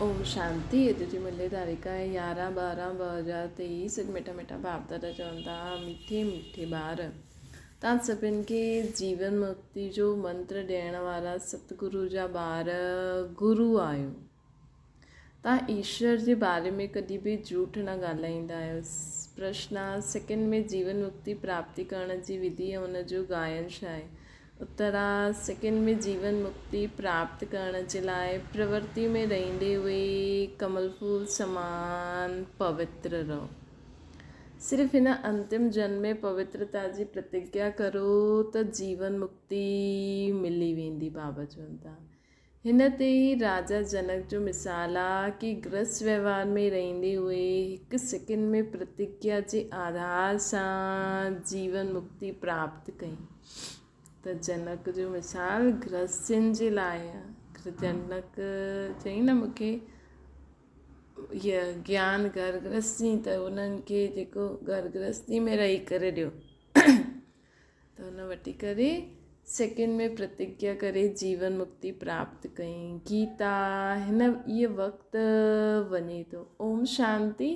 ओम शांति। अॼु मुले तारीख़ आहे 11/12/2023। मिठा मिठा बाप दादा चवनि था, मीठे मीठे ॿार, तव्हां सभिनि खे जीवन मुक्ति जो मंत्र ॾियण वारा सतगुरु जा ॿार गुरु आहियो। तव्हां ईश्वर जे बारे में कॾहिं बि झूठ न ॻाल्हाईंदा आहियो। प्रश्न आहे, सेकेंड में जीवन मुक्ति प्राप्ति करण जी विधि ऐं हुनजो गायन छा आहे। उत्तर आहे, सेकेंड में जीवन मुक्ति प्राप्त करण जे लाइ प्रवृत्ति में रहंदे हुए कमल फूल समान पवित्र रहो। सिर्फ़ हिन अंतिम जन्म में पवित्रता जी प्रतिज्ञा करो त जीवन मुक्ति मिली वेंदी। बाबा चवनि था, हिन ते ई राजा जनक जो मिसाल आहे कि गृहस्थ व्यवहार में रहंदे हुए हिकु सेकेंड में प्रतिज्ञा जे आधार सां जीवन मुक्ति प्राप्त कई। त जनक जो मिसाल गृहस्थनि जे लाइ आहे। जनक चई न, मूंखे इहा ज्ञान घर गृहस्थी, त उन्हनि खे जेको घर गृहस्थी में रही करे ॾियो त हुन वठी करे सेकेंड में प्रतिज्ञा करे जीवन मुक्ति प्राप्त कई। गीता हिन इहो वक़्तु वञे थो। ओम शांति।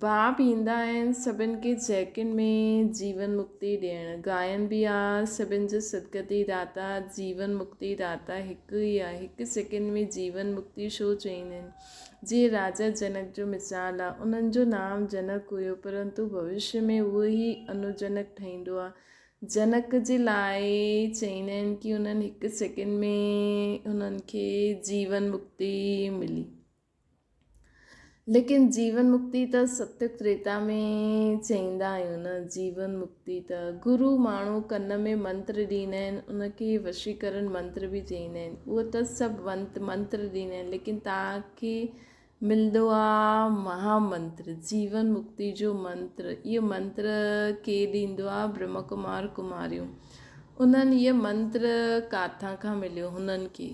बाप ईंदा आहिनि सभिनि खे सेकेंड में जीवन मुक्ति ॾियणु। गायन बि आहे, सभिनि जो सदगति दाता जीवन मुक्ति दाता हिकु ई आहे। हिकु सेकेंड में जीवन मुक्ति छो चईंदा आहिनि। जीअं राजा जनक जो मिसाल आहे, उन्हनि जो नाम जनक हुयो, परंतु भविष्य में उहो ई अनुजनक ठहींदो आहे। जनक जे लाइ चईंदा आहिनि कि उन्हनि हिकु सेकेंड में उन्हनि खे जीवन मुक्ति मिली। लेकिन जीवन मुक्ति त सत्य त्रेता में चईंदा आहियूं न। जीवन मुक्ति त गुरु माण्हू कन में मंत्र ॾींदा आहिनि, उनखे वशीकरण मंत्र बि चईंदा आहिनि। उहो त सभु मंत्र ॾींदा आहिनि, लेकिन तव्हांखे मिलंदो आहे महामंत्र, जीवन मुक्ति जो मंत्र। इहो मंत्र केरु ॾींदो आहे? ब्रह्म कुमार कुमारियूं। उन्हनि इहो मंत्र किथां खां मिलियो? हुननि खे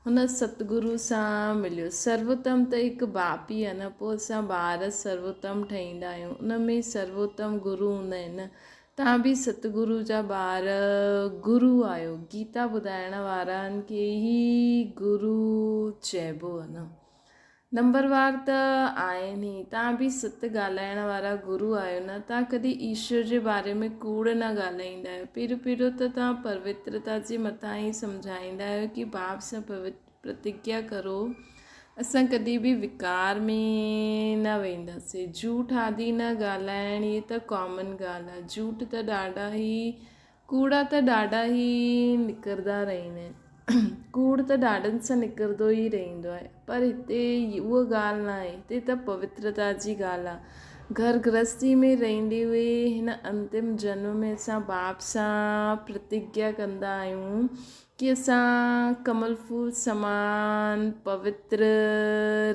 हुन सतगुरु सां मिलियो। सर्वोत्तम त हिकु बाप ई आहे न, पोइ असां ॿार सर्वोत्तम ठहींदा आहियूं। उन में सर्वोत्तम गुरु हूंदा आहिनि न। तव्हां बि सतगुरु जा ॿार गुरु आहियो। गीता ॿुधाइण वारनि खे ई गुरु चइबो आहे न। नंबरवार त आहिनि ई। तव्हां बि सत ॻाल्हाइण वारा गुरु आहियो न। तव्हां कॾहिं ईश्वर जे बारे में कूड़ न ॻाल्हाईंदा आहियो। पहिरियों त तव्हां पवित्रता जे मथां ई सम्झाईंदा आहियो कि बाप सां प्रतिज्ञा करो, असां कॾहिं बि विकार में न वेंदासीं। झूठ आदि न ॻाल्हाइण, इहे त कॉमन ॻाल्हि आहे। झूठ त ॾाढा ई, कूड़ा त ॾाढा ई निकिरंदा रहंदा आहिनि। कूड़ त ॾाढनि सां निकिरंदो ई रहंदो आहे, पर हिते उहा ॻाल्हि न आहे। हिते त पवित्रता जी ॻाल्हि आहे। घर गृहस्थी में रहंदे हुए हिन अंतिम जन्म में असां बाप सां प्रतिज्ञा कंदा आहियूं कि असां कमल फूल समान पवित्र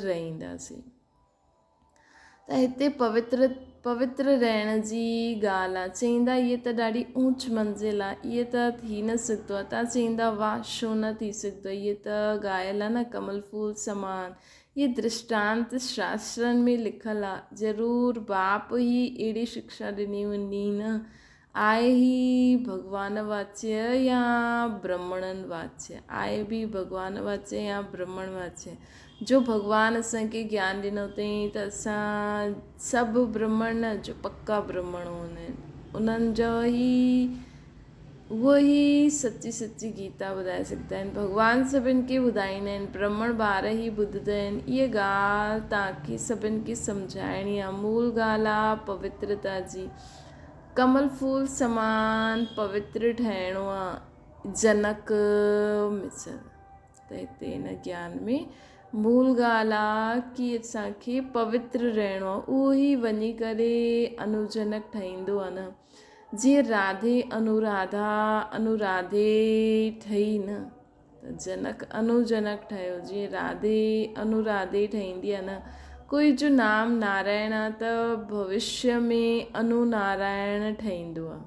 रहंदासीं। त हिते पवित्र रहण जी ॻाल्हि आहे। चईंदा इहे त ॾाढी ऊच मंज़िल आहे, इहे त थी न सघंदो आहे। तव्हां चईंदा वाह, छो न थी सघंदो? इहे त ॻाल्हि आहे न, कमल फूल समान। इहे दृष्टांत शास्त्रनि में लिखियलु आहे। ज़रूरु बाप ई अहिड़ी शिक्षा ॾिनी हूंदी न। आहे ही भॻवान वाच्य या ब्रह्मणनि वाच्य? आहे बि भॻवान वाच्य या ब्रह्मण वाच्य? जो भॻवान असांखे ज्ञान ॾिनो अथई त असां सभु ब्रह्मण न, जो पक्का ब्रह्मण हूंदा आहिनि, उन्हनि जो ई उहो ई सची गीता ॿुधाए सघंदा आहिनि। भॻवान सभिनि खे ॿुधाईंदा आहिनि, ब्रह्मण ॿार ई ॿुधंदा आहिनि। इहा ॻाल्हि तव्हांखे सभिनि खे सम्झाइणी आहे। मूल ॻाल्हि आहे पवित्रता जी। कमल फूल समान पवित्र ठहिणो आहे। जनक मिसर त हिते हिन ज्ञान में मूल ॻाल्हि आहे कि असांखे पवित्र रहणो आहे। उहो ई वञी करे अनुजनक ठहींदो आहे न। जीअं राधे अनुराधे ठही न, त जनक अनुजनक ठहियो। जीअं राधे अनुराधे ठहींदी आहे न। कोई जो नाम नारायण आहे त भविष्य में अनुनारायण ठहींदो आहे।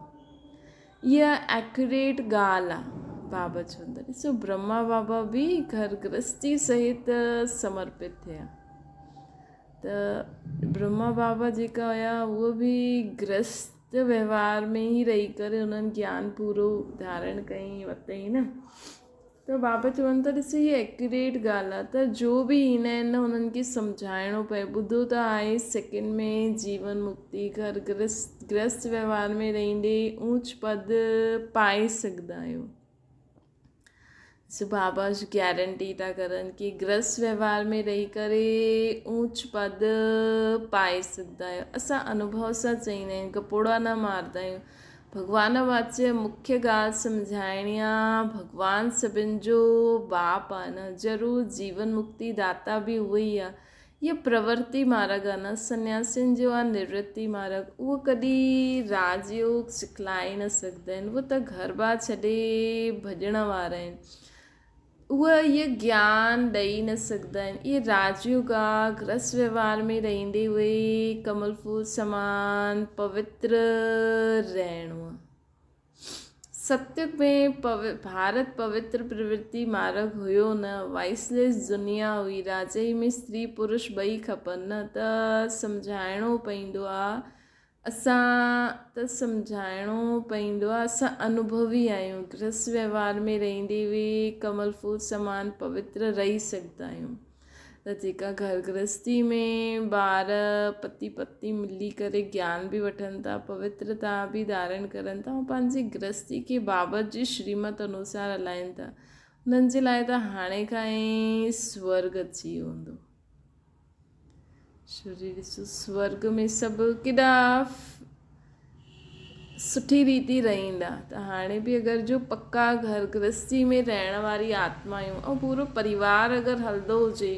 इहा एक्यूरेट ॻाल्हि आहे। बाबा चवंदा, ॾिसो ब्रह्मा बाबा बि घर गृहस्थी सहित समर्पित थिया। त ब्रह्मा बाबा जेका हुया उहो बि गृहस्थ व्यवहार में ई रही करे उन्हनि ज्ञान पूरो धारण कई वरितई न। त बाबा चवनि था ॾिस हीअ एक्यूरेट ॻाल्हि आहे त जो बि ईंदा आहिनि हुननि खे सम्झाइणो पए। ॿुधो त आहे सेकेंड में जीवन मुक्ति घर गृहस्थ व्यवहार में रहंदे ऊच पद पाए सघंदा आहियो। सो बाबा गारंटी था करनि कि गृहस्थ व्यवहार में रही करे ऊच पद पाए सघंदा आहियो। असां अनुभव सां चईंदा आहियूं, गपोड़ा न मारंदा आहियूं। भॻवान वाच्य मुख्य ॻाल्हि सम्झाइणी आहे, भॻवानु सभिनि जो बाप आहे न, ज़रूरु जीवन मुक्ति दाता बि उहो ई आहे। इहा प्रवृत्ति मार्ग आहे न, सन्यासियुनि जो आहे निवृत्ति मार्ग। उहो कॾहिं राजयोग सिखलाए न सघंदा आहिनि, उहो त घर बार छॾे भॼण वारा आहिनि। उहा इहे ज्ञान ॾेई न सघंदा आहिनि। इहे राजयोग आहे, गृहस्थ व्यवहार में रहंदे हुए कमल फूल समान पवित्र रहणो आहे। सत्युग में भारत पवित्र प्रवृत्ति मार्ग हुयो न, वाइसलेस दुनिया हुई। राजाई में स्त्री पुरुष ॿई खपनि न, त सम्झाइणो पवंदो आहे। सम्झाइणो पवंदो आहे, असां अनुभवी आहियूं। गृहस्थ व्यवहार में रहंदे हुए कमल फूल समान पवित्र रही सघंदा आहियूं। त जेका घर गृहस्थी में ॿार पति पत्नी मिली करे ज्ञान बि वठनि था, पवित्रता बि धारण करनि था, ऐं पंहिंजी गृहस्थी खे बाबा जी श्रीमत अनुसार हलाइनि था, उन्हनि जे लाइ त हाणे खां ई स्वर्ग अची वियो हूंदो। शरीर ॾिसो, स्वर्ग में सभु केॾा सुठी रीति रहंदा। त हाणे बि अगरि जो पक्का घर गृहस्थी में रहण वारी आत्मा आहियूं ऐं पूरो परिवार अगरि हलंदो हुजे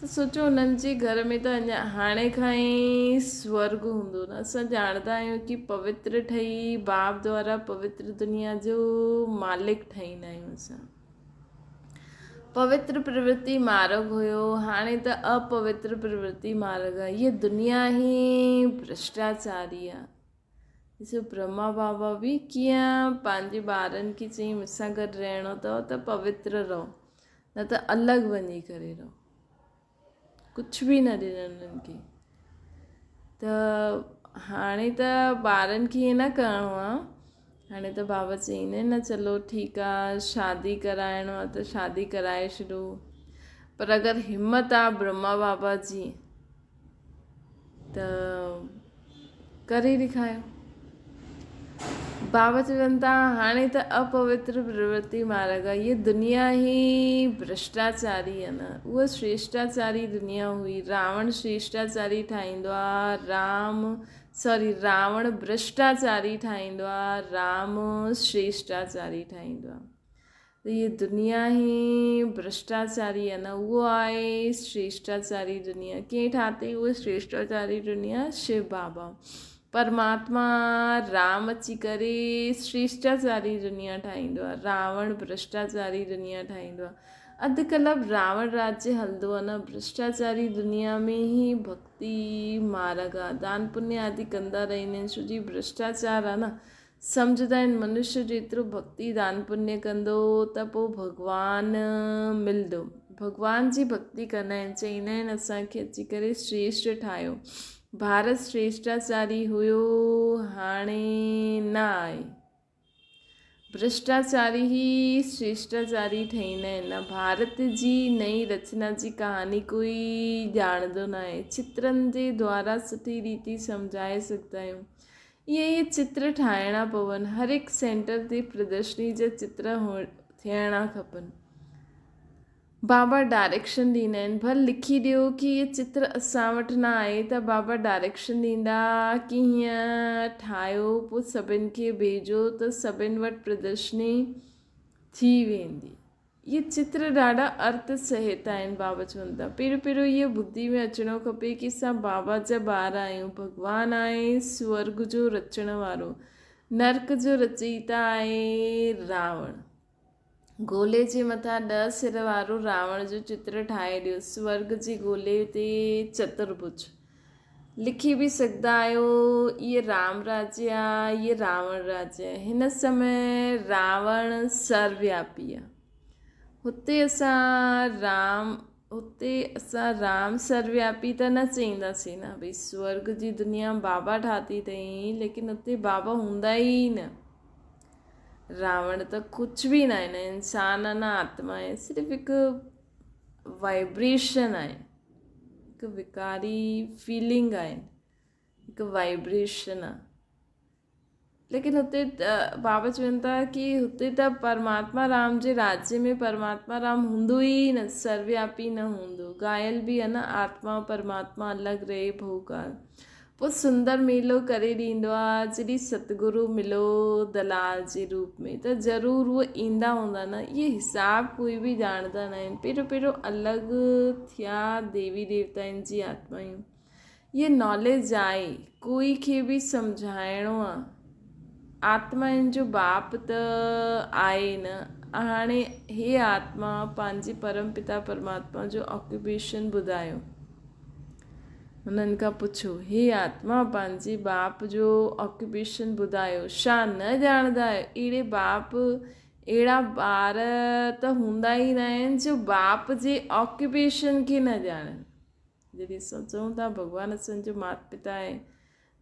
त सोचो हुननि जे घर में त अञा हाणे खां ई स्वर्ग हूंदो न। असां ॼाणंदा आहियूं कि पवित्र ठही बाप द्वारा पवित्र दुनिया जो मालिक ठाहींदा आहियूं असां। पवित्र प्रवृत्ति मार्ग हुयो, हाणे त अपवित्र प्रवृत्ति मार्ग आहे। हीअ दुनिया ई भ्रष्टाचारी आहे। ॾिसो ब्रह्मा बाबा बि कीअं पंहिंजे ॿारनि खे चई मूंसां गॾु रहणो अथव त पवित्र रहो, न त अलॻि वञी करे रहो। कुझु बि न ॾिननि उन्हनि खे। त हाणे त ॿारनि खे ईअं न करिणो आहे। हाणे त बाबा चईंदा आहिनि न, चलो ठीकु आहे, शादी कराइणो आहे त शादी कराए छॾो। पर अगरि हिमत आहे ब्रह्मा बाबा जी त करे ॾेखारियो। बाबा चवनि था हाणे त अपवित्र प्रवृत्ति मार्ग आहे। हीअ दुनिया ई भ्रष्टाचारी आहे न, उहा श्रेष्ठाचारी दुनिया हुई। रावण श्रेष्ठाचारी ठाहींदो आहे, रावण भ्रष्टाचारी ठाहींदो आहे, राम श्रेष्ठाचारी ठाहींदो आहे। त हीअ दुनिया ई भ्रष्टाचारी आहे न, उहो आहे श्रेष्ठाचारी दुनिया। कंहिं ठाही उहा श्रेष्ठाचारी दुनिया? शिव बाबा परमात्मा राम अची करे श्रेष्ठाचारी दुनिया ठाहींदो आहे, रावण भ्रष्टाचारी दुनिया ठाहींदो आहे। अॼुकल्ह रावण राज्य हलंदो आहे न, भ्रष्टाचारी दुनिया में ई भक्ति मार्ग आहे। दान पुण्य आदि कंदा रहंदा आहिनि, छो जी भ्रष्टाचार आहे न। सम्झंदा आहिनि मनुष्य जेतिरो भक्ति दान पुण्य कंदो त पोइ भॻवानु मिलंदो। भॻवान जी भक्ति कंदा आहिनि, चईंदा आहिनि असांखे अची करे श्रेष्ठ ठाहियो। भारत श्रेष्ठाचारी हुयो, हाणे न आहे। भ्रष्टाचारी ही श्रेष्ठाचारी ठहींदा आहिनि न। भारत जी नई रचना जी कहानी कोई ॼाणंदो न आहे। चित्रनि जे द्वारा सुठी रीति सम्झाए सघंदा आहियूं। इहे चित्र ठाहिणा पवनि। हर हिकु सेंटर ते प्रदर्शनी जा चित्र थियणा खपनि। बाबा डायरेक्शन ॾींदा आहिनि, भले लिखी ॾियो कि इहे चित्र असां वटि न आहे, त बाबा डायरेक्शन ॾींदा कि हीअं ठाहियो, पोइ सभिनि खे भेजो त सभिनि वटि प्रदर्शनी थी वेंदी। इहे चित्र ॾाढा अर्थ सहित आहिनि। बाबा चवनि था पहिरियों इहो ॿुधी में अचिणो खपे कि असां बाबा जा ॿार आहियूं। भॻवानु आहे स्वर्ग जो रचण वारो, नर्क जो रचयिता आहे रावण। गोले जे मथां 10 सिर वारो रावण जो चित्र ठाहे ॾियो। स्वर्ग जे गोले ते चतुर्भुज लिखी बि सघंदा आहियो। इहे राम राज्य आहे, इहे रावण राज्य आहे। हिन समय रावण सर्वव्यापी आहे। हुते असां राम सर्वव्यापी त न चईंदासीं न, भई स्वर्ग जी दुनिया बाबा ठाती अथई, लेकिन हुते बाबा हूंदा ई न। रावण त कुझु बि न आहे, न इंसान आहे न आत्मा आहे, सिर्फ़ु हिकु वाइब्रेशन आहे, हिकु विकारी फीलिंग आहे, हिकु वाइब्रेशन आहे। लेकिन हुते बाबा चवनि था कि हुते त परमात्मा राम जे राज्य में परमात्मा राम हूंदो ई न, सर्वव्यापी न हूंदो, ॻायल बि आहे न, आत्मा परमात्मा अलॻि रहे भोकाल। पोइ सुंदर मेलो करे ॾींदो आहे, जॾहिं सतगुरु मिलो दलाल जे रूप में त ज़रूरु उहे ईंदा हूंदा न, इहे हिसाबु कोई बि ॼाणंदा न आहिनि। पहिरियों पहिरियों अलॻि थिया देवी देवताउनि जी आत्मायूं, इहे नॉलेज आहे, कोई खे बि सम्झाइणो आहे। आत्माउनि जो बाप त आहे न, हाणे हे आत्मा पंहिंजे परम पिता परमात्मा जो ऑक्यूपेशन ॿुधायो। हुननि खां पुछो, हे आत्मा पंहिंजे बाप जो ऑक्यूपेशन ॿुधायो, छा न ॼाणंदा आहियो? अहिड़े बाप अहिड़ा ॿार त हूंदा ई न आहिनि जो बाप जे ऑक्यूपेशन खे न ॼाणनि। जॾहिं सोचूं था भॻवानु असांजो माता पिता आहे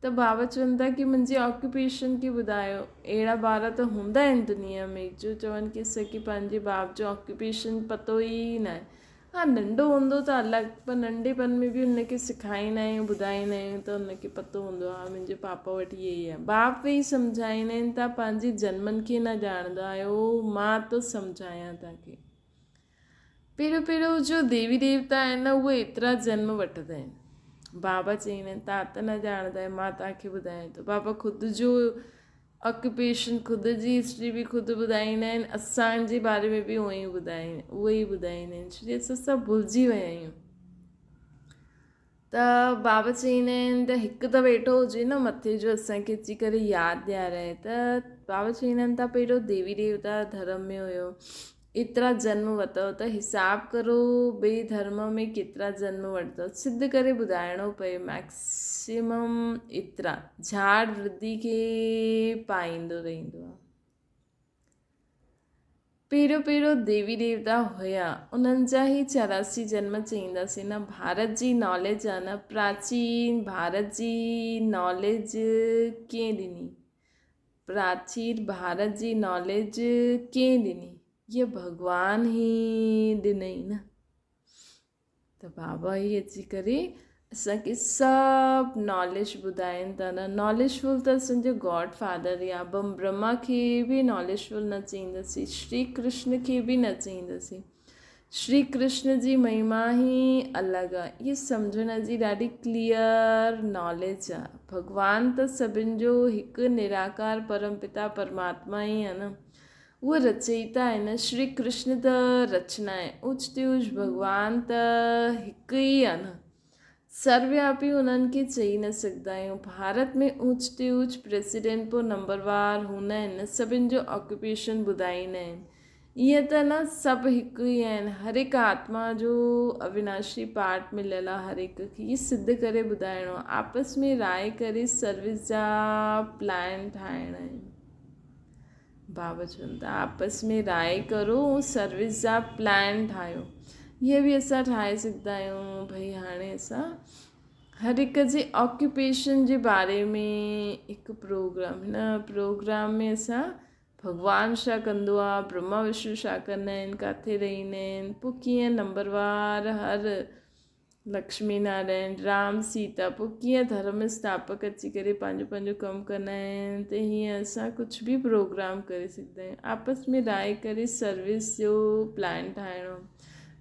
त बाबा चवनि था कि मुंहिंजे ऑक्यूपेशन खे ॿुधायो। अहिड़ा ॿार त हूंदा आहिनि दुनिया में जो चवनि कि असांखे पंहिंजे बाप जो ऑक्यूपेशन पतो ई न आहे। हा, नंढो हूंदो त अलॻि, पर नंढेपन में बि हुनखे सेखारींदा आहियूं, ॿुधाईंदा आहियूं त हुनखे पतो हूंदो आहे मुंहिंजे पापा वटि इहे ई आहे। बाप वेई सम्झाईंदा आहिनि, तव्हां पंहिंजे जन्मनि खे न ॼाणंदा आहियो, मां थो सम्झायां तव्हांखे। पहिरियों पहिरियों जो देवी देवता आहिनि न, उहे एतिरा जन्म वठंदा आहिनि। बाबा चईंदा आहिनि तव्हां त न ॼाणंदा आहियो, मां तव्हांखे ॿुधायां थो। बाबा ख़ुदि जो ऑक्यूपेशन, ख़ुदि जी हिस्ट्री बि ख़ुदि ॿुधाईंदा आहिनि, असांजे बारे में बि उहे ई ॿुधाईंदा आहिनि, छो जो असां सभु भुलिजी विया आहियूं। त बाबा चईंदा आहिनि त हिकु त वेठो हुजे न मथे जो असांखे अची करे यादि ॾियाराए। त बाबा चईंदा आहिनि त पहिरियों देवी देवता धर्म में हुयो, एतिरा जन्म वरितव, त हिसाबु करो ॿिए धर्म में केतिरा जन्म वरितव, सिद्ध करे ॿुधाइणो पए। मैक्सिमम एतिरा झाड़ वृद्धि खे पाईंदो रहंदो आहे। पहिरियों पहिरियों देवी देवता हुया, उन्हनि जा ई 84 जन्म चईंदासीं न। भारत जी नॉलेज आहे न, प्राचीन भारत जी नॉलेज कीअं ॾिनी? प्राचीन भारत जी नॉलेज कीअं ॾिनी? ये भगवान ही ॾिनई न। त बाबा ई अची करे असांखे सभु नॉलेज ॿुधाइनि था न। नॉलेजफुल त असांजो गॉड फादर ई आहे। ब्रह्मा खे बि नॉलेजफुल न चईंदासीं, श्री कृष्ण खे बि न चईंदासीं। श्री कृष्ण जी महिमा ई अलॻि आहे, इहे सम्झण जी ॾाढी क्लियर नॉलेज आहे। भॻवानु त सभिनि जो हिकु निराकार परम पिता परमात्मा ई आहे न, उहा रचयिता आहे न। श्री कृष्ण त रचना आहे, ऊच ते ऊच भॻवानु त हिकु ई आहे न, सर्वव्यापी उन्हनि खे चई न सघंदा आहियूं। भारत में ऊच ते ऊच प्रेसिडेंट पोइ नंबरवार हूंदा आहिनि न, सभिनि जो ऑक्यूपेशन ॿुधाईंदा आहिनि। ईअं त न सभु हिकु ई आहिनि, हर हिकु आत्मा जो अविनाशी पार्ट मिलियल आहे हर हिकु खे, इहे सिद्ध करे ॿुधाइणो आहे। आपस में राय करे सर्विस जा प्लान ठाहिणा आहिनि। बाबा चवनि था आपस में राय करो, सर्विस जा प्लान ठाहियो। इहे बि असां ठाहे सघंदा आहियूं। भई हाणे असां हर हिक जे ऑक्यूपेशन जे बारे में हिकु प्रोग्राम, हिन प्रोग्राम में असां भॻवानु छा कंदो आहे, ब्रह्मा विष्णु छा कंदा आहिनि, किथे रहंदा आहिनि, पोइ कीअं नंबरवार हर लक्ष्मी नारायण राम सीता, पोइ कीअं धर्म स्थापक अची करे पंहिंजो पंहिंजो कमु कंदा आहिनि। त हीअं असां कुझु बि प्रोग्राम करे सघंदा आहियूं। आपस में राय करे सर्विस जो प्लान ठाहिणो।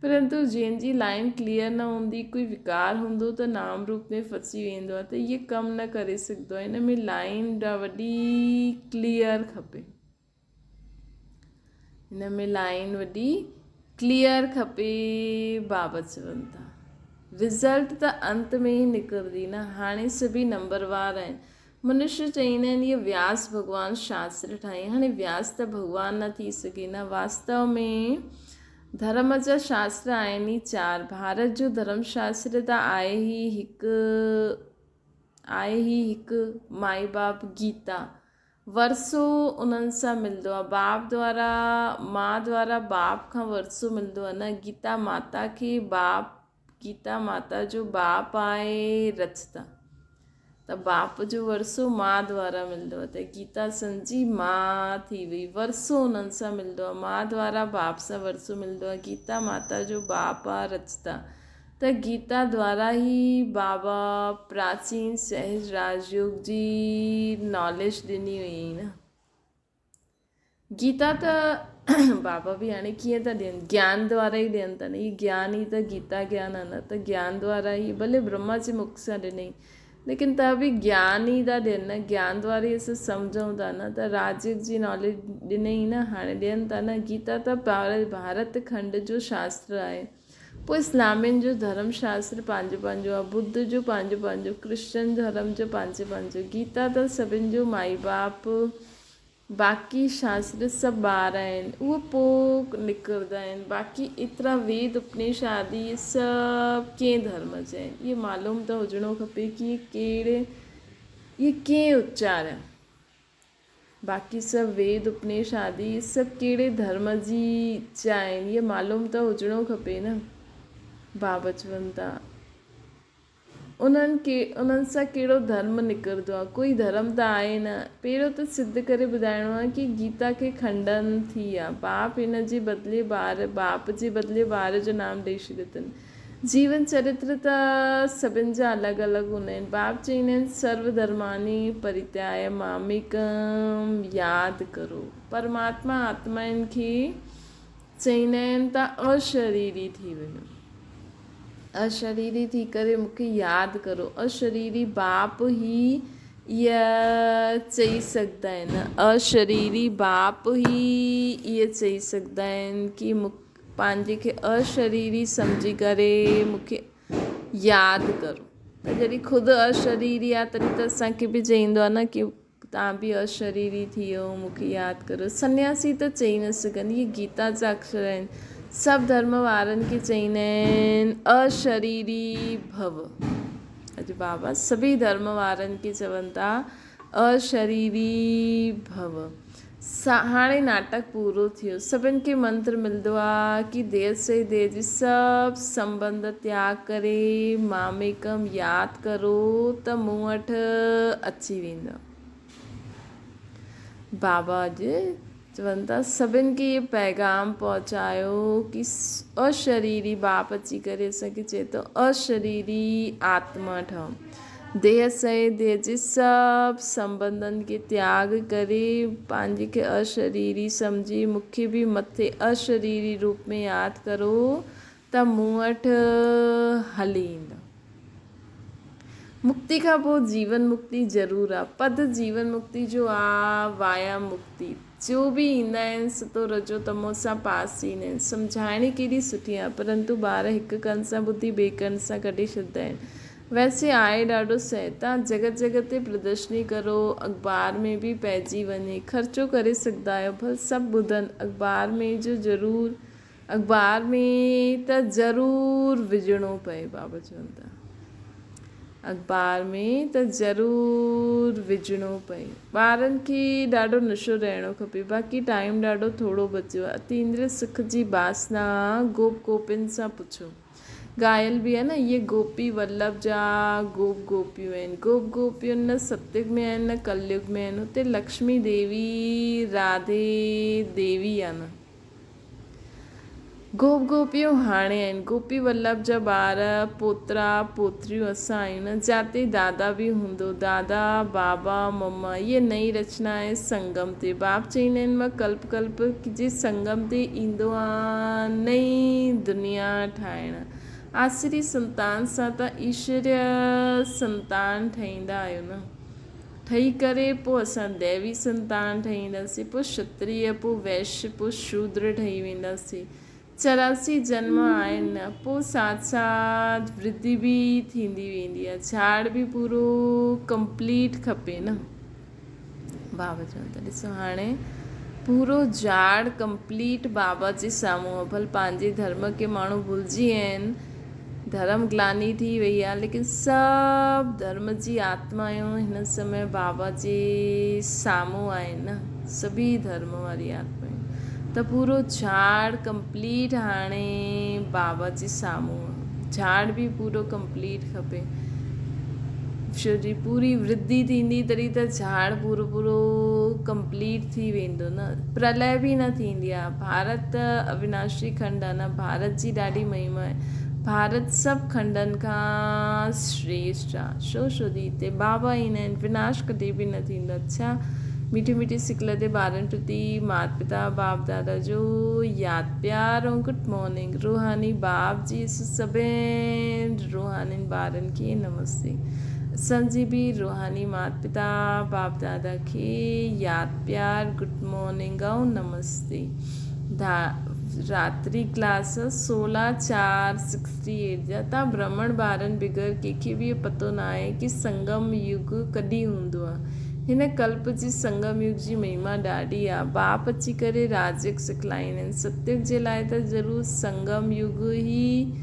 परंतु जंहिंजी लाइन क्लियर न हूंदी, कोई विकार हूंदो त नाम रूप में फसी वेंदो आहे, त इहे कमु न करे सघंदो आहे। हिन में लाइन वॾी क्लियर खपे, हिन में लाइन वॾी क्लियर खपे। बाबा चवनि था रिज़ल्ट त अंत में ई निकिरंदी न। हाणे सभी नंबरवार आहिनि। मनुष्य चईंदा आहिनि इहे व्यास भॻवानु शास्त्र ठाही। हाणे व्यास त भॻवानु न थी सघे न। वास्तव में धर्म जा शास्त्र आहिनि ई 4। भारत जो धर्मशास्त्र त आहे ई हिकु माई बाप गीता। वरसो उन्हनि सां मिलंदो आहे, बाप द्वारा मां द्वारा बाप खां वरसो मिलंदो आहे न। गीता माता खे बाप, गीता माता जो बाप आहे रचता। त बाप जो वरसो माउ द्वारा मिलंदो आहे। त गीता संजी माउ थी वई, वरसो उन्हनि सां मिलंदो आहे, माउ द्वारा बाप सां वरसो मिलंदो आहे। गीता माता जो बाप आहे रचता। त गीता द्वारा ई बाबा प्राचीन सहज राजयोग जी नॉलेज ॾिनी हुई न। गीता त बाबा बि हाणे कीअं था ॾियनि, ज्ञान द्वारा ई ॾियनि था न। ही ज्ञान ई त गीता ज्ञान आहे न, त ज्ञान द्वारा ई, भले ब्रह्मा जी मुख सां ॾिनई, लेकिन त बि ज्ञान ई था ॾियनि न। ज्ञान द्वारा ई असां सम्झूं था न। त राजयोग जी नॉलेज ॾिनई न, हाणे ॾियनि था न। गीता त भारत खंड जो शास्त्र आहे। पोइ इस्लामियुनि जो धर्म शास्त्र पंहिंजो पंहिंजो आहे, बुद्ध जो पंहिंजो पंहिंजो, क्रिश्चन धर्म जो पंहिंजो पंहिंजो। गीता त सभिनि जो माई बाप, बाक़ी शास्त्र सभु ॿार आहिनि, उहे पोइ निकिरंदा आहिनि। बाक़ी एतिरा वेद उपनिषद आदि इहे सभु कंहिं धर्म जा आहिनि, इहे मालूम त हुजिणो खपे कि इहे कीअं उचारिया। बाक़ी सभु वेद उपनिषद आदि इहे सभु कहिड़े धर्म जी जा आहिनि, इहे मालूम त हुजिणो खपे न। बाबा चवनि था उन्हनि सां कहिड़ो धर्म निकिरंदो आहे, कोई धर्म त आहे न। पहिरियों त सिद्ध करे ॿुधाइणो आहे कि गीता खे खंडन थी आहे। बाप हिन जे बदिले बाप जे बदिले ॿार जो नाम ॾेई छॾियो अथनि। जीवन चरित्र त सभिनि जा अलॻि अलॻि हूंदा आहिनि। बाप चवंदा आहिनि सर्वधर्मानी परित्याय मामेकम यादि करो। परमात्मा आत्माउनि खे चवंदा आहिनि तव्हां अशरीरी थी वञो, अशरीरी थी करे मूंखे यादि करो। अशरीरी बाप ई इहा चई सघंदा आहिनि, अशरीरी बाप ई इहे चई सघंदा आहिनि कि पंहिंजे खे अशरीरी सम्झी करे मूंखे यादि करो। त जॾहिं ख़ुदि अशरीरी आहे तॾहिं त असांखे बि चईंदो आहे न कि तव्हां बि अशरीरी थी वियो, मूंखे यादि करो। सन्यासी त चई न सघनि, इहे गीता जा अक्षर आहिनि। सभु धर्म वारनि खे चईंदा आहिनि अशरीरी भव। अॼु बाबा सभी धर्म वारनि खे चवनि था अशरीरी भव। हाणे नाटक पूरो थियो। सभिनि खे मंत्र मिलंदो आहे कि देर से देर जी सभु संबंध त्याग करे मामेकम यादि करो त मूं वटि अची वेंदा। बाबा अॼु चवनि था सभिनि खे इहे पैगाम पहुचायो कि अशरीरी बाप अची करे असांखे चए थो अशरीरी आत्मा ठहो। देह से देह जे सभु संबंधनि खे त्याग करे पंहिंजे खे अशरीरी सम्झी मूंखे बि मथे अशरीरी रूप में यादि करो त मूं वटि हली ईंदा। मुक्ति खां पोइ जीवन मुक्ति ज़रूरु आहे। पद जीवन मुक्ति जो आहे, वाया मुक्ति जो बि ईंदा आहिनि सतो रजो तमो सां पास ईंदा आहिनि। सम्झाइणी केॾी सुठी आहे, परंतु ॿार हिकु कन सां ॿुधी ॿिए कन सां कढी छॾींदा आहिनि। वैसे आहे ॾाढो सही। तव्हां जॻह जॻह ते प्रदर्शनी करो, अख़बार में बि पइजी वञे, ख़र्चो करे सघंदा आहियो। भले सभु ॿुधनि, अख़बार में जो ज़रूरु, अख़बार में त ज़रूरु विझणो पए। बाबा चवनि था अख़बार में त ज़रूरु विझणो पए। ॿारनि खे ॾाढो नशो रहणो खपे। बाक़ी टाइम ॾाढो थोरो बचियो आहे। अतींद्रिय सुख जी वासना गोप गोपियुनि सां पुछो। ॻायल बि आहे न, इहे गोपी वल्लभ जा गोप गोपियूं आहिनि। गोप गोपियूं न सतयुग में आहिनि न कलयुग में आहिनि। हुते लक्ष्मी देवी राधे देवी आहे न। गोप गोपियूं हाणे आहिनि। गोपी वल्लभ जा ॿार पोतरा पोतरियूं असां आहियूं न। जिते दादा बि हूंदो, दादा बाबा मम्मा। इहे नई रचना आहे संगम ते। बाप चवंदा आहिनि मां कल्प कल्प जे संगम ते ईंदो आहे नई दुनिया ठाहिणु। आसरी संतान सां त ईश्वरीय संतान ठहींदा आहियो न। ठही करे पोइ असां दैवी संतान ठहींदासीं, पोइ क्षत्रिय, पोइ वैश्य, पोइ शूद्र ठही वेंदासीं। 84 जन्म आहिनि न, पोइ साथ साथ वृद्धि बि थींदी वेंदी आहे। झाड़ बि पूरो कंप्लीट खपे न। बाबा चवनि था ॾिसो हाणे पूरो झाड़ कंप्लीट बाबा जे साम्हूं आहे। भले पंहिंजे धर्म खे माण्हू भुलिजी विया आहिनि, धर्म ग्लानी थी वई आहे, लेकिन सभु धर्म जी आत्मायूं हिन समय बाबा जे साम्हूं आहिनि न। सभी धर्म वारी आत्मायूं त पूरो झाड़ कंप्लीट हाणे बाबा जे साम्हूं आहे। झाड़ बि पूरो कंप्लीट खपे। छो जी पूरी वृद्धि थींदी तॾहिं त झाड़ पूरो पूरो कंप्लीट थी वेंदो न, प्रलय बि न थींदी आहे। भारत त अविनाशी खंड आहे न, भारत जी ॾाढी महिमा आहे। भारत सभु खंडनि खां श्रेष्ठ आहे। छो जी हिते बाबा ईंदा आहिनि, विनाश कॾहिं बि न थींदो। अच्छा, मीठी मीठी सिकल ते ॿारनि प्रति माता पिता बाप दादा जो यादि प्यार ऐं गुड मॉर्निंग। रूहानी बाप जी सभिनि रूहानी ॿारनि खे नमस्ते। असांजी बि रूहानी माता पिता बाप दादा खे यादि प्यार गुड मॉर्निंग ऐं नमस्ते। रात्रि क्लास 16/4/68 जा। तव्हां ब्राह्मण ॿारनि बग़ैर कंहिंखे बि पतो न आहे कि संगम युग कॾहिं हूंदो आहे। हिन कल्प जी संगम युग जी महिमा ॾाढी आहे। बाप अची करे राजयोग सिखलाईंदा आहिनि। सतयुग जे लाइ त ज़रूरु संगम युग ई,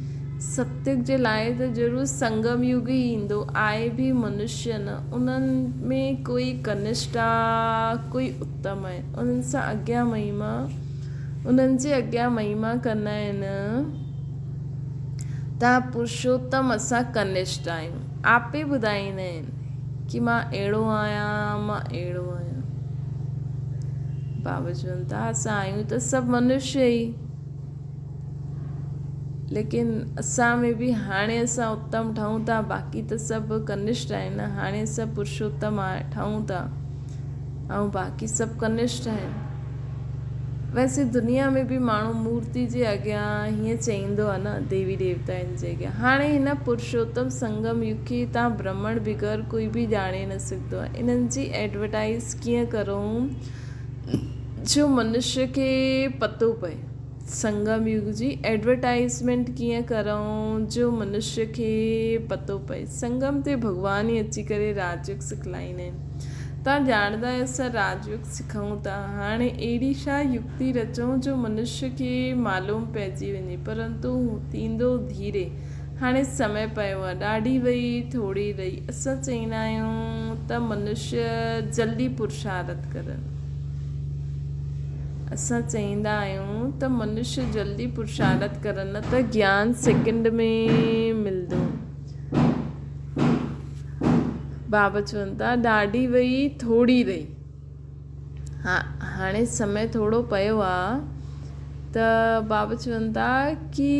सतयुग जे लाइ त ज़रूरु संगम युग ई ईंदो। आहे बि मनुष्य न, उन्हनि में कोई कनिष्ठ आहे, कोई उत्तम आहे। उन्हनि सां अॻियां महिमा, उन्हनि जे अॻियां महिमा कंदा आहिनि। तव्हां पुरुषोत्तम, असां कनिष्ठ आहियूं। आपे ॿुधाईंदा आहिनि कि मां अहिड़ो आहियां, मां अहिड़ो आहियां। बाबा चवनि था असां आहियूं त सभु मनुष्य ई, लेकिन असां में बि हाणे असां उत्तम ठहूं था, बाक़ी त सभु कनिष्ठ आहिनि न। हाणे सभु पुरुषोत्तम ठहूं था ऐं बाक़ी सभु कनिष्ठ आहिनि। वैसे दुनिया में बि माण्हू मूर्ति जे अॻियां हीअं चईंदो आहे न, देवी देवताउनि जे अॻियां। हाणे हिन पुरुषोत्तम संगम युग खे तव्हां ब्राह्मण बग़ैर कोई बि ॼाणे न सघंदो आहे। इन्हनि जी एडवर्टाइज़ कीअं करूं जो मनुष्य खे पतो पए। संगम युग जी एडवर्टाइज़मेंट कीअं करूं जो मनुष्य खे पतो पए। संगम ते भॻवान ई अची करे राजयोग सिखलाईंदा आहिनि। तव्हां ॼाणंदा आहियो असां राजयोग सिखूं था। हाणे अहिड़ी छा युक्ति रचूं जो मनुष्य खे मालूम पइजी वञे, परंतु थींदो धीरे। हाणे समय पियो आहे, ॾाढी वई थोरी रही। असां चईंदा आहियूं त मनुष्य जल्दी पुरुषारथ करनि। असां चईंदा आहियूं त मनुष्य जल्दी पुरुषारथ करनि, न त ज्ञान सेकेंड में मिलंदो। बाबा चवनि था ॾाढी वई थोरी रही। हाणे समय थोरो पियो आहे त बाबा चवनि था कि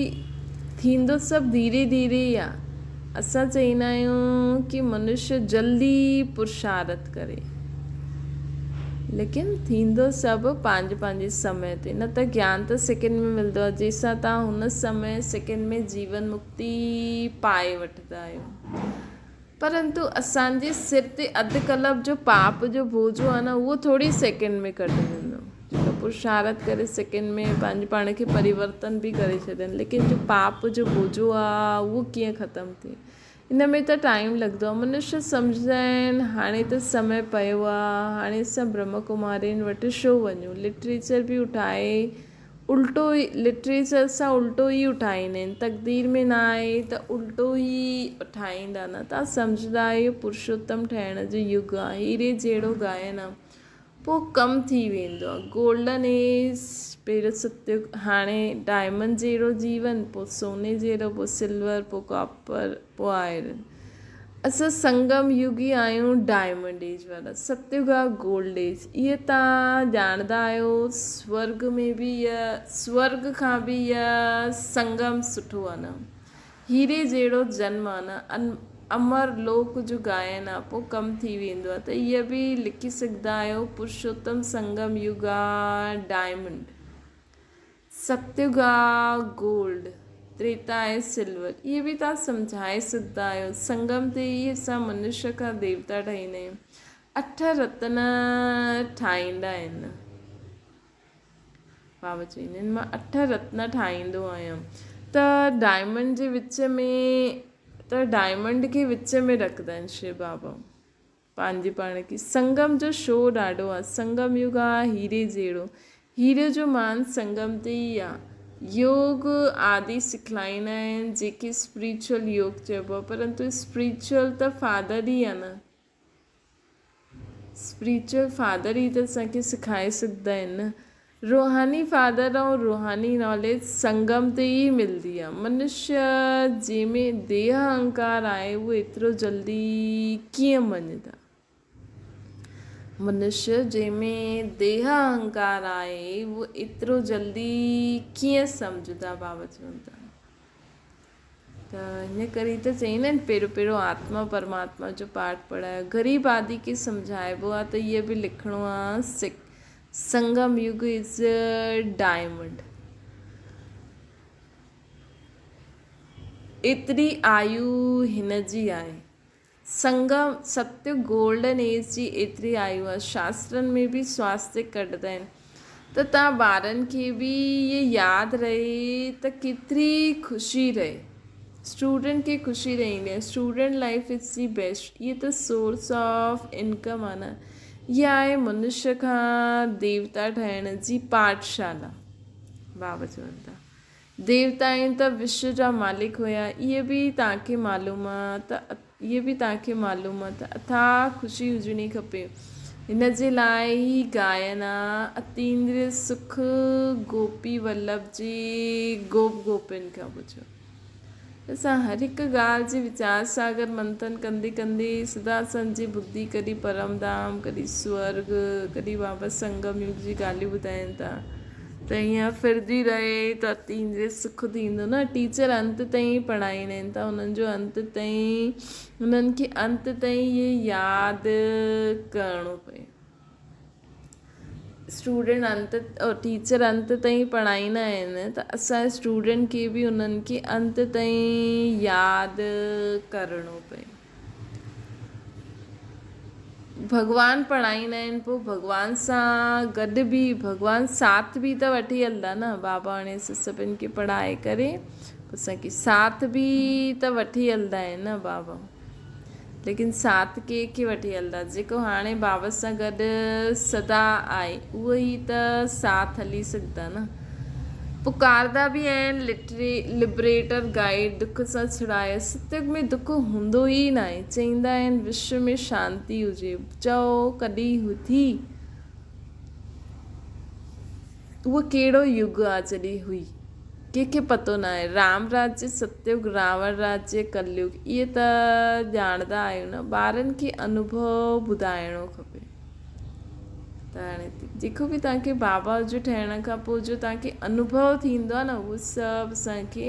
थींदो सभु धीरे धीरे ई आहे। असां चईंदा आहियूं कि मनुष्य जल्दी पुरुषारथ करे, लेकिन थींदो सभु पंहिंजे पंहिंजे समय ते। न त ज्ञान त सेकेंड में मिलंदो आहे, जंहिंसां तव्हां हुन समय सेकेंड में जीवन मुक्ति पाए वठंदा आहियो। परंतु असांजे सिर ते अधु कलप जो पाप जो बोझो आहे न, उहो थोरी सेकेंड में कढी वेंदो। जेको पुरुषारथ करे सेकेंड में पंहिंजे पाण खे परिवर्तन बि करे छॾनि, लेकिन जो पाप जो बोझो आहे उहो कीअं ख़तमु थिए। इन में त टाइम लॻंदो आहे। मनुष्य सम्झंदा आहिनि हाणे त समय पियो आहे, हाणे असां ब्रह्म कुमारियुनि वटि छो वञूं। लिटरेचर बि उठाए उल्टो ई, लिटरेचर सां उल्टो ई उठाईंदा आहिनि। तक़दीर में न आहे त उल्टो ई उठाईंदा न। तव्हां सम्झंदा आहियो पुरुषोत्तम ठहिण जो युग आहे। हीरे जहिड़ो गायन आहे पोइ कमु थी वेंदो आहे। गोल्डन एज पहिरियों सतयुग, हाणे डायमंड जहिड़ो जीवन, पोइ सोने जहिड़ो, पोइ सिल्वर, पोइ कॉपर, पोइ आयरन। असां संगम युग ई आहियूं, डायमंड एज वारा। सतयुग आहे गोल्ड एज। इहे तव्हां ॼाणंदा आहियो। स्वर्ग में बि स्वर्ग खां बि संगम सुठो आहे न। हीरे जहिड़ो जन्म आहे न। अमर लोक जो गायन आहे, पोइ कमु थी वेंदो आहे। त इहा बि लिखी सघंदा आहियो। पुरुषोत्तम संगम युग आहे डायमंड, सतयुग आहे गोल्ड, त्रेता आहे सिल्वर। इहे बि तव्हां सम्झाए सघंदा आहियो। संगम ते ई असां मनुष्य खां देवता ठाहींदा आहियूं। 8 रत्न ठाहींदा आहिनि। बाबा चवंदा आहिनि मां 8 रत्न ठाहींदो आहियां। त डायमंड जे विच में, त डायमंड खे विच में रखंदा आहिनि शिव बाबा पंहिंजे पाण खे। संगम जो शो ॾाढो आहे। संगम युग आहे हीरे जहिड़ो। हीरे जो मान संगम ते ई आहे। योग आदि सिखलाईंदा आहिनि जेके स्पिरिचुअल योग चइबो आहे, परंतु स्पिरिचुअल त फादर ई आहे न। स्पिरिचुअल फादर ई त असांखे सिखाए सघंदा आहिनि न। रूहानी फादर ऐं रूहानी नॉलेज संगम ते ई मिलंदी आहे। मनुष्य जंहिंमें देह अहंकार आहे उहो एतिरो जल्दी कीअं मञंदा। मनुष्य जंहिंमें देह अहंकार आहे उहो एतिरो जल्दी कीअं सम्झंदा बाबा चवनि था। त हिन करे त चईंदा आहिनि पहिरियों आत्मा परमात्मा जो पाठ पढ़ायो। ग़रीब आदि खे सम्झाइबो आहे त इहो बि लिखिणो आहे संगम युग इज़ डायमंड। एतिरी आयु हिन जी आहे। संगम सत्य गोल्डन एज जी एतिरी आयु आहे। शास्त्रनि में बि स्वास्थ्य कढंदा आहिनि त तव्हां ॿारनि खे बि इहे यादि रहे त केतिरी ख़ुशी रहे। स्टूडेंट खे ख़ुशी रहंदी आहे। Student life is the best. इहे त सोर्स ऑफ इनकम आहे न। इहा आहे मनुष्य खां देवता ठहिण जी पाठशाला। बाबा चवनि था देवता आहिनि त विश्व जा मालिक हुया। इहे बि तव्हांखे मालूम आहे त अथाह ख़ुशी हुजणी खपे। हिन जे लाइ ई गायन आहे अतीन्द्रिय सुख गोपी वल्लभ जी गोपियुनि खां पुछो। असां हर हिकु ॻाल्हि जे वीचार सागर मंथन कंदे कंदे सदा संजी बुद्धि कॾहिं परमधाम कॾहिं स्वर्ग कॾहिं बाबा संगम युग जी ॻाल्हियूं ॿुधाइनि था त हीअं फिरदी रहे त अतीन्द्रिय सुख थींदो न। टीचर अंत ताईं पढ़ाईंदा आहिनि त हुननि खे अंत ताईं इहे यादि करिणो पए। टीचर अंत ताईं पढ़ाईंदा आहिनि त असां स्टूडेंट खे बि उन्हनि खे अंत ताईं यादि करिणो पए। भॻवानु पढ़ाईंदा आहिनि पोइ भॻवान सां गॾु बि भॻवानु साथ बि त वठी हलंदा न। बाबा हाणे सभिनि खे पढ़ाए करे असांखे साथ बि त वठी हलंदा आहिनि न बाबा। लेकिन साथ कंहिंखे वठी हलंदा जेको हाणे बाबा सां गॾु सदा आहे उहो ई त साथ हली सघंदा न। पुकारदा बि आहिनि लिबरेटर गाइड दुख सां छुड़ाए। सत्युग में दुख हूंदो ई न आहे। चईंदा आहिनि विश्व में शांती हुजे। चओ कॾहिं थी उहो कहिड़ो युग आहे जॾहिं हुई कंहिंखे पतो न आहे। राम राज्य सत्युग रावण राज्य कलयुग इहे त ॼाणंदा आहियूं न। ॿारनि खे अनुभव ॿुधाइणो खपे। त हाणे जेको बि तव्हांखे बाबा जो ठहिण खां पोइ जो तव्हांखे अनुभव थींदो आहे न उहो सभु असांखे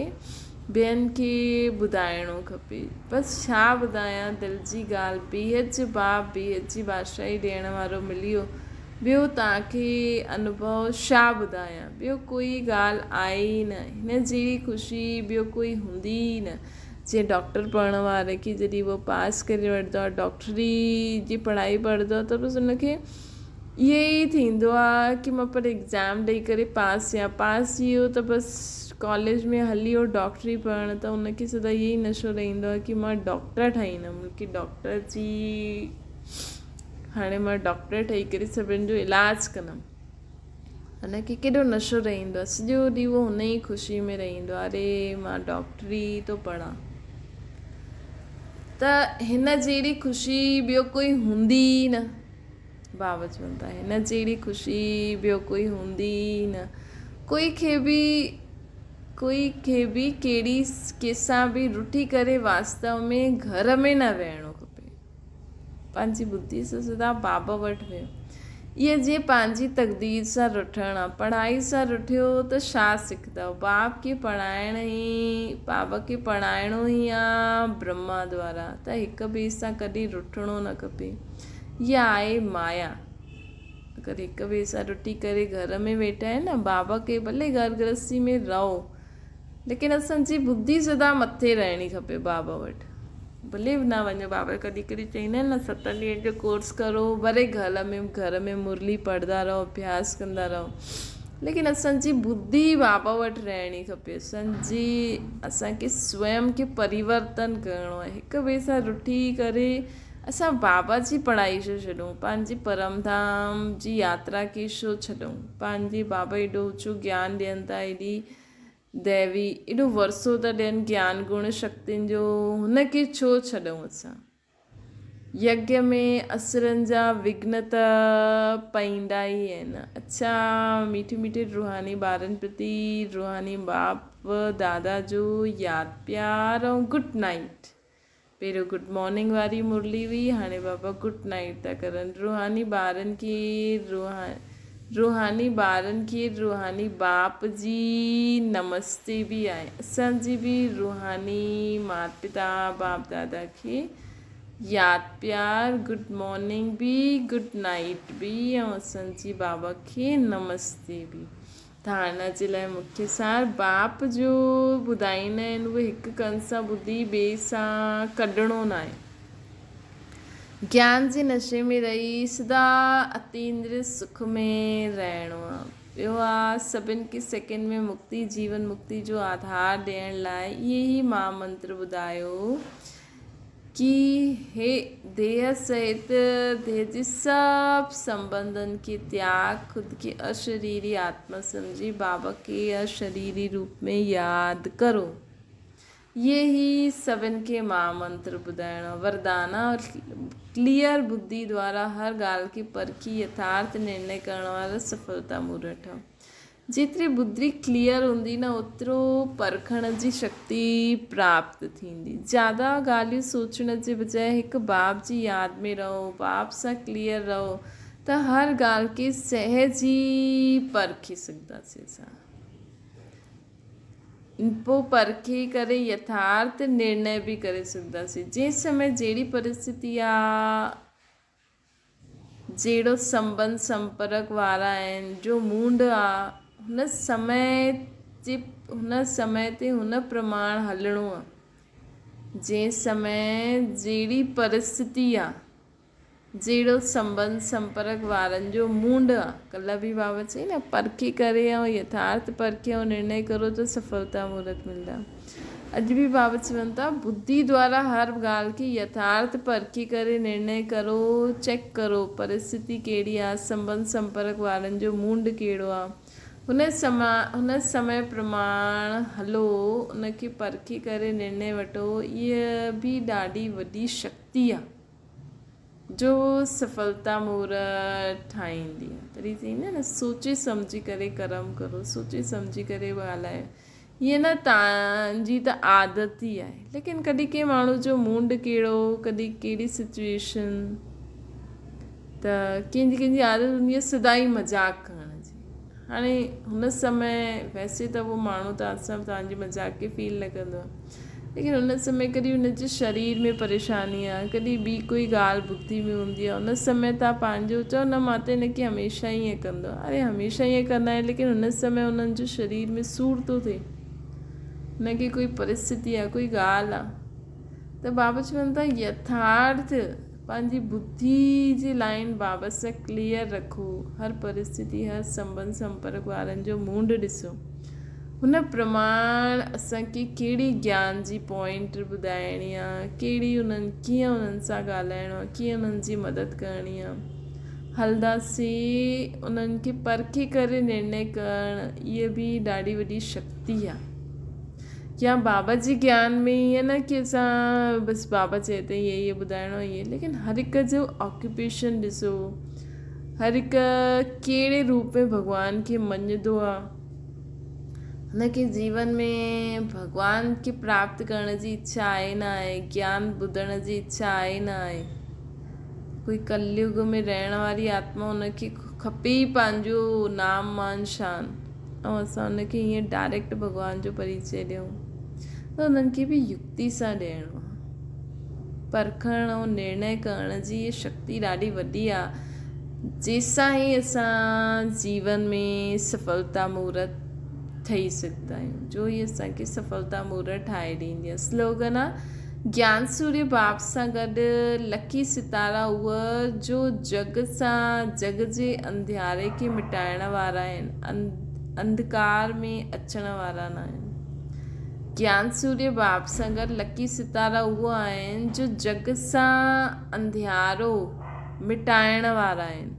ॿियनि खे ॿुधाइणो खपे। बसि छा ॿुधायां दिलि जी ॻाल्हि। बेहद जो बाप बेहद जी बादशाही ॾियण वारो मिली वियो। ॿियो तव्हांखे अनुभव छा ॿुधायां। ॿियो कोई ॻाल्हि आहे ई न। हिन जहिड़ी ख़ुशी ॿियो कोई हूंदी ई न। जीअं डॉक्टर पढ़ण वारे खे जॾहिं उहो पास करे वठंदो आहे डॉक्टरी जी पढ़ाई पढ़ंदो आहे त बसि हुनखे इहे ई थींदो आहे कि मां पर एग्ज़ाम ॾेई करे पास थी वियो त बसि कॉलेज में हली वियो डॉक्टरी पढ़णु त हुनखे सदा इहो ई नशो रहंदो आहे कि मां डॉक्टर ठहींदमि। मूंखे डॉक्टर जी हाणे मां डॉक्टर ठही करे सभिनि जो इलाजु कंदमि। हुनखे केॾो नशो रहंदो आहे। सॼो ॾींहुं उहो हुन ई ख़ुशी में रहंदो आहे अरे मां डॉक्टरी थो पढ़ां। त हिन जहिड़ी ख़ुशी ॿियो कोई हूंदी ई न। बाबा चवनि था हिन जहिड़ी ख़ुशी ॿियो कोई हूंदी ई न। कोई खे बि कहिड़ी कंहिंसां बि रुठी करे वास्तव में घर में न वेहणो खपे। पंहिंजी बुद्धि सां सदा बाबा वटि वियो। इहे जीअं पंहिंजी तक़दीर सां रुठणु आहे। पढ़ाई सां रुठियो त छा सिखंदव। बाबा खे पढ़ाइणो ई आहे ब्रह्मा द्वारा। त हिक ॿिए सां कॾहिं रुठणो न खपे। इहा आहे माया। अगरि हिक ॿिए सां रुठी करे घर में वेठा आहिनि न बाबा खे भले घर गृहस्थी में रहो लेकिन असांजी बुद्धि सदा मथे रहणी खपे बाबा वटि। भले न वञो बाबा कॾहिं कॾहिं चईंदा आहिनि न 7 ॾींहंनि जो कोर्स करो भले घर में मुरली पढ़ंदा रहो अभ्यास कंदा रहो लेकिन असांजी बुद्धि बाबा वटि रहणी खपे। असांखे स्वयं खे परिवर्तन करिणो आहे। हिक ॿिए सां रुठी करे असां बाबा जी पढ़ाई छो छॾूं। पंहिंजी परमधाम जी यात्रा खे छो छॾूं। पंहिंजे बाबा एॾो ऊचो ज्ञान ॾियनि था एॾी दैवी एॾो वरसो था ॾियनि ज्ञान गुण शक्तियुनि जो हुनखे छो छॾूं असां। यज्ञ में असुरनि जा विघ्न त पईंदा ई आहिनि। अच्छा, मीठे मीठे रूहानी ॿारनि प्रति रूहानी बाप दादा जो यादि प्यार ऐं गुड नाइट। पहिरियों गुड मॉर्निंग वारी मुरली हुई, हाणे बाबा गुड नाइट था करनि। रूहानी ॿारनि खे रूहानी बाप जी नमस्ते बि आहे। असांजी बि रूहानी माता पिता बाप दादा खे यादि प्यार, गुड मॉर्निंग बि, गुड नाइट बि, ऐं असांजी बाबा खे नमस्ते बि। धारणा जे लाइ मुख्य सार बाप जो ॿुधाईंदा आहिनि, उहे हिकु कन सां ॿुधी ॿिए सां कढणो न आहे। ज्ञान जे नशे में रही सदा अतीन्द्रिय सुख में रहणो आहे। ॿियो आहे सभिनि खे सेकेंड में मुक्ति, जीवन मुक्ति जो आधार ॾियण लाइ इहे ई महामंत्र ॿुधायो कि हे देह सहित देह जे सभु संबंधनि खे त्याग, खुद खे अशरीरी आत्मा समझी बाबा के अशरीरी रूप में यादि करो। ये ही सभिनि खे महामंत्र ॿुधाइणो। वरदाना और क्लियर बुद्धि द्वारा हर ॻाल्हि खे परखी यथार्थ निर्णय करण वारा सफलता मूर्त। जेतिरी बुद्धि क्लियर हूंदी न, ओतिरो परखण जी शक्ति प्राप्त थींदी। ज़्यादा ॻाल्हियूं सोचण जे बजाय हिकु बाप जी यादि में रहो, बाप सां क्लियर रहो, त हर ॻाल्हि खे सहज ई परखी सघंदासीं असां। पोइ परखे करे यथार्थ निर्णय बि करे सघंदासीं। जंहिं समय जहिड़ी परिस्थिति आहे, जहिड़ो संबंध संपर्क वारा आहिनि, जो मूंड आहे, हुन समय ते हुन प्रमाण हलणो आहे। जंहिं समय जहिड़ी परिस्थिति आहे, जहिड़ो संबंध संपर्क वारनि जो मूंड आहे, कल्ह बि बाबा चई न, परखे करे ऐं यथार्थ परखे ऐं निर्णय करो त सफलता मूर्त मिलंदा। अॼु बि बाबा चवनि था, बुद्धि द्वारा हर ॻाल्हि खे यथार्थ परखी करे निर्णय करो, चेक करो परिस्थिति कहिड़ी आहे, संबंध संपर्क वारनि जो मूंड कहिड़ो आहे, हुन समय प्रमाण हलो, उनखे परखी करे निर्णय वठो। इहा बि ॾाढी वॾी शक्ति आहे जो सफलता मूर्त ठाहींदी आहे। तॾहिं चईंदा न, सोचे सम्झी करे कर्म करो, सोचे सम्झी करे ॻाल्हायो। ईअं न तव्हांजी त आदत ई आहे, लेकिन कॾहिं कंहिं माण्हू जो मूंड कहिड़ो, कॾहिं कहिड़ी सिचुएशन, त कंहिंजी आदत हूंदी आहे सदा ई मज़ाक करण जी। हाणे हुन समय वैसे त उहो माण्हू त असां तव्हांजी मज़ाक खे फील न कंदो आहे, लेकिन हुन समय कॾहिं हुनजे शरीर में परेशानी आहे, कॾहिं ॿी कोई ॻाल्हि बुद्धि में हूंदी आहे, हुन समय तव्हां पंहिंजो चओ न, मां त हिनखे हमेशह ईअं कंदो। अरे हमेशह ईअं कंदा आहिनि, लेकिन हुन समय हुननि जो शरीर में सूर थो थिए, हुनखे कोई परिस्थिति आहे, कोई ॻाल्हि आहे, त बाबा चवनि था यथार्थ पंहिंजी बुद्धि जी लाइन बाबा सां क्लियर रखो। हर परिस्थिति, हर संबंध संपर्क वारनि जो मूंड ॾिसो, हुन प्रमाण असांखे कहिड़ी ज्ञान जी पॉइंट ॿुधाइणी आहे, कीअं उन्हनि सां ॻाल्हाइणो आहे, कीअं उन्हनि जी मदद करणी आहे, हलंदासीं। उन्हनि खे परखी करे निर्णय करणु, इहा बि ॾाढी वॾी शक्ति आहे। या बाबा जी ज्ञान में ईअं न कि असां बसि बाबा चए त इहे ॿुधाइणो आहे, लेकिन हर हिक जो ऑक्यूपेशन ॾिसो, हर हिकु कहिड़े रूप में भॻवान खे मञंदो आहे, हुनखे जीवन में भॻवान खे प्राप्त करण जी इच्छा आहे न आहे, ज्ञान ॿुधण जी इच्छा आहे न आहे। कोई कलयुग में रहण वारी आत्मा, हुनखे खपे ई पंहिंजो नाम मान शान, ऐं असां हुनखे हीअं डायरेक्ट भॻवान जो परिचय ॾियूं, त हुननि खे बि युक्ति सां ॾियणो आहे। परखण ऐं निर्णय करण जी इहा शक्ति ॾाढी वॾी आहे, जंहिंसां ई असां जीवन में सफलता मूर्त ठही सघंदा आहियूं, जो ही असांखे सफलता मूर्त ठाहे ॾींदी आहे। स्लोगन आहे, ज्ञान सूर्य बाप सां गॾु लकी सितारा उहा जो जग जे अंधियारे खे मिटाइण वारा आहिनि, अंधकार में अचण वारा न आहिनि। ज्ञान सूर्य बाप सां गॾु लकी सितारा उहा आहिनि जो जग सां अंधियारो मिटाइण वारा आहिनि,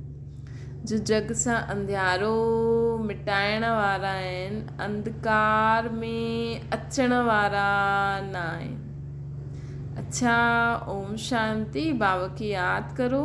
जो जग सां अंधियारो मिटाइण वारा आहिनि, अंधकार में अचण वारा न आहिनि। अच्छा, ओम शांति। बाबा की याद करो।